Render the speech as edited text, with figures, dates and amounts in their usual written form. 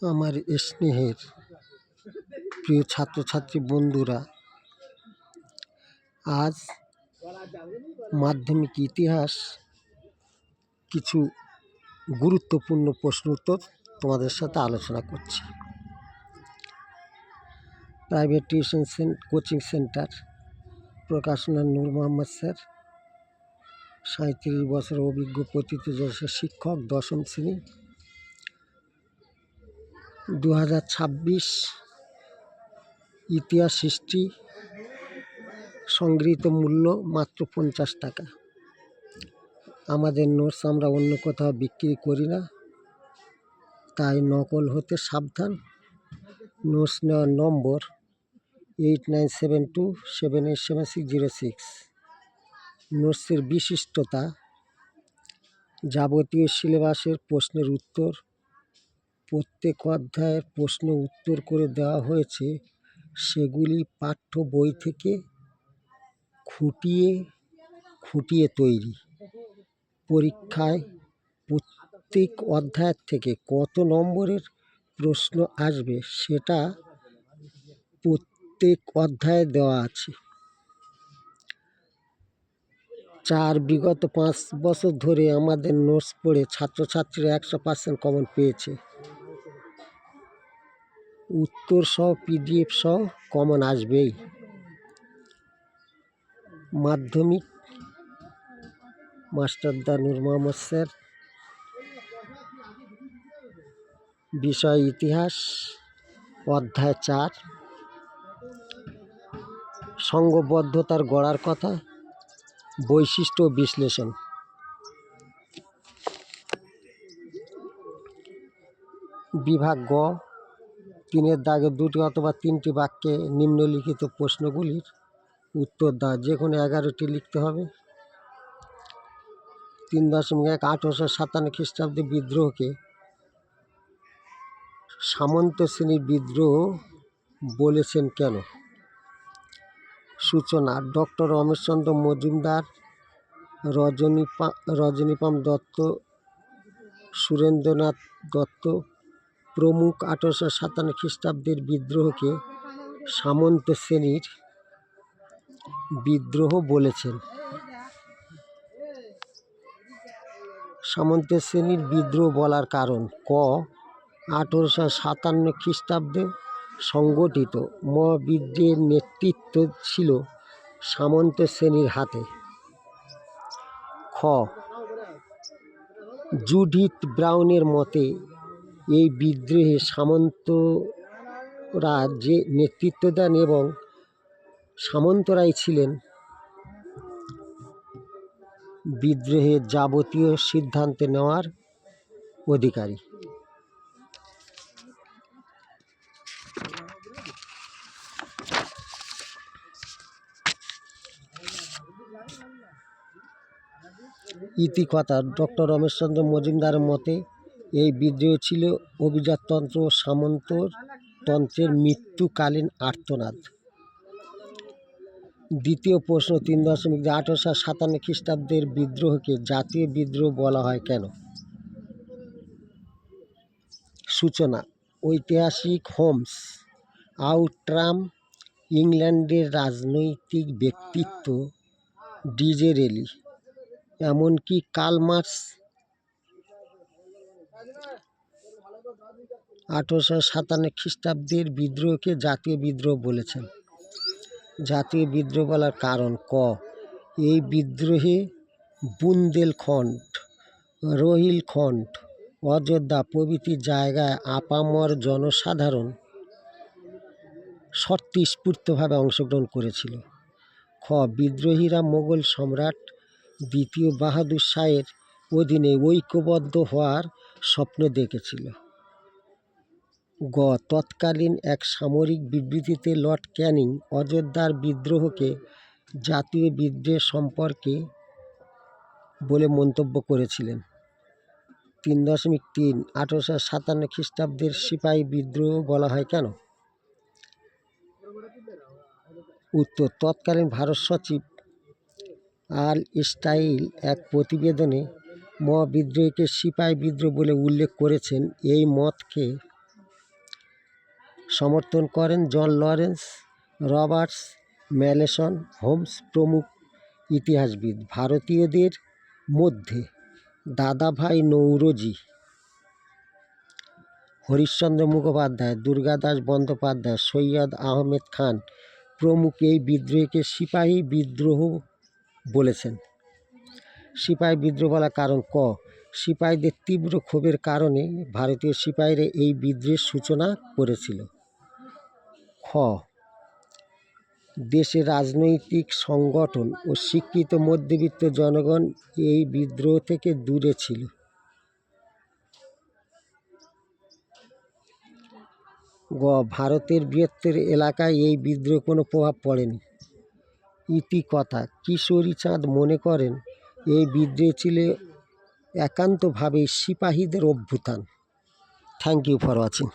আমার স্নেহের প্রিয় ছাত্রছাত্রী বন্ধুরা, আজ মাধ্যমিক ইতিহাস কিছু গুরুত্বপূর্ণ প্রশ্ন উত্তর তোমাদের সাথে আলোচনা করছি। প্রাইভেট টিউশন কোচিং সেন্টার, প্রকাশনা নূর মোহাম্মদ স্যার, 37 বছর অভিজ্ঞ প্রথিতযশা শিক্ষক, 10ম শ্রেণী। 2026 ইতিহাস হিস্ট্রি, সংগৃহীত মূল্য মাত্র 50 টাকা। আমাদের নোটস আমরা অন্য কোথাও বিক্রি করি না, তাই নকল হতে সাবধান। নোটস নেওয়ার নম্বর 8972787606। নোটসের বিশিষ্টতা: যাবতীয় সিলেবাসের প্রশ্নের উত্তর, প্রত্যেক অধ্যায়ের প্রশ্ন উত্তর করে দেওয়া হয়েছে, সেগুলি পাঠ্য বই থেকে খুঁটিয়ে খুঁটিয়ে তৈরি। পরীক্ষায় প্রত্যেক অধ্যায়ের থেকে কত নম্বরের প্রশ্ন আসবে সেটা প্রত্যেক অধ্যায়ে দেওয়া আছে। বিগত 5 বছর ধরে আমাদের নোটস পড়ে ছাত্রছাত্রীরা 100% কমন পেয়েছে। উত্তর সহ PDF সহ কমন আসবেই। মাধ্যমিক মাস্টারদা নূর মোহাম্মদ স্যার, বিষয় ইতিহাস, অধ্যায় 4, সংঘবদ্ধতার গড়ার কথা, বৈশিষ্ট্য ও বিশ্লেষণ। বিভাগ গ, 3-এর দাগে 2টি অথবা 3টি বাক্যে নিম্নলিখিত প্রশ্নগুলির উত্তর দাও। যে কোনো 11টি লিখতে হবে। 3.1 1857 খ্রিস্টাব্দে বিদ্রোহকে সামন্ত শ্রেণীর বিদ্রোহ বলেছেন কেন? সূচনা: ডক্টর রমেশচন্দ্র মজুমদার, রজনীপাম দত্ত, সুরেন্দ্রনাথ দত্ত প্রমুখ 1857 খ্রিস্টাব্দের বিদ্রোহকে সামন্ত শ্রেণীর বিদ্রোহ বলেছেন। সামন্ত শ্রেণীর বিদ্রোহ বলার কারণ: ক 1857 খ্রিস্টাব্দে সংগঠিত মহাবিদ্রোহের নেতৃত্ব ছিল সামন্ত শ্রেণীর হাতে। খ জুডিথ ব্রাউনের মতে এই বিদ্রোহে সামন্তরা যে নেতৃত্ব দেন এবং সামন্তরাই ছিলেন বিদ্রোহের যাবতীয় সিদ্ধান্ত নেওয়ার অধিকারী। ইতিকথা: ডক্টর রমেশচন্দ্র মজুমদারের মতে এই বিদ্রোহ ছিল অভিজাততন্ত্র ও সামন্ততন্ত্রের মৃত্যুকালীন আর্তনাদ। দ্বিতীয় প্রশ্ন 3.2 1857 খ্রিস্টাব্দের বিদ্রোহকে জাতীয় বিদ্রোহ বলা হয় কেন? সূচনা: ঐতিহাসিক হোমস আউট্রাম, ইংল্যান্ডের রাজনৈতিক ব্যক্তিত্ব ডিজেরেলি, এমনকি কার্ল মার্কস 1857 খ্রিস্টাব্দের বিদ্রোহকে জাতীয় বিদ্রোহ বলেছেন। জাতীয় বিদ্রোহ বলার কারণ: ক এই বিদ্রোহে বুন্দেলখণ্ড, রোহিলখণ্ড, অযোধ্যা প্রভৃতি জায়গায় আপামর জনসাধারণ স্বতঃস্ফূর্তভাবে অংশগ্রহণ করেছিল। খ বিদ্রোহীরা মোগল সম্রাট দ্বিতীয় বাহাদুর শাহের অধীনে ঐক্যবদ্ধ হওয়ার স্বপ্ন দেখেছিল। গ তৎকালীন এক সামরিক বিবৃতিতে লর্ড ক্যানিং অযোধ্যার বিদ্রোহকে জাতীয় বিদ্রোহের সম্পর্কে বলে মন্তব্য করেছিলেন। 3.3 1857 খ্রিস্টাব্দের সিপাহী বিদ্রোহ বলা হয় কেন? উত্তর: তৎকালীন ভারত সচিব আর্ল স্টাইল এক প্রতিবেদনে মহাবিদ্রোহকে সিপাহী বিদ্রোহ বলে উল্লেখ করেছেন। এই মতকে সমর্থন করেন John Lawrence, Roberts, Malleson, Holmes প্রমুখ ইতিহাসবিদ। ভারতীয়দের মধ্যে দাদাভাই নৌরোজি, হরিশ্চন্দ্র মুখোপাধ্যায়, দুর্গাদাস বন্দ্যোপাধ্যায়, সৈয়দ আহমেদ খান প্রমুখ এই বিদ্রোহকে সিপাহী বিদ্রোহ বলেছেন। সিপাহী বিদ্রোহ বলার কারণ: ক, সিপাহীদের তীব্র ক্ষোভের কারণে ভারতীয় সিপাহীরা এই বিদ্রোহের সূচনা করেছিল। খ, দেশের রাজনৈতিক সংগঠন ও শিক্ষিত মধ্যবিত্ত জনগণ এই বিদ্রোহ থেকে দূরে ছিল। গ, ভারতের বৃহত্তর এলাকায় এই বিদ্রোহ কোনো প্রভাব পড়েনি। ইতিকথা: কিশোরীচাঁদ মনে করেন এই বিদ্রোহ ছিল একান্তভাবে সিপাহীদের অভ্যুত্থান। Thank you for watching.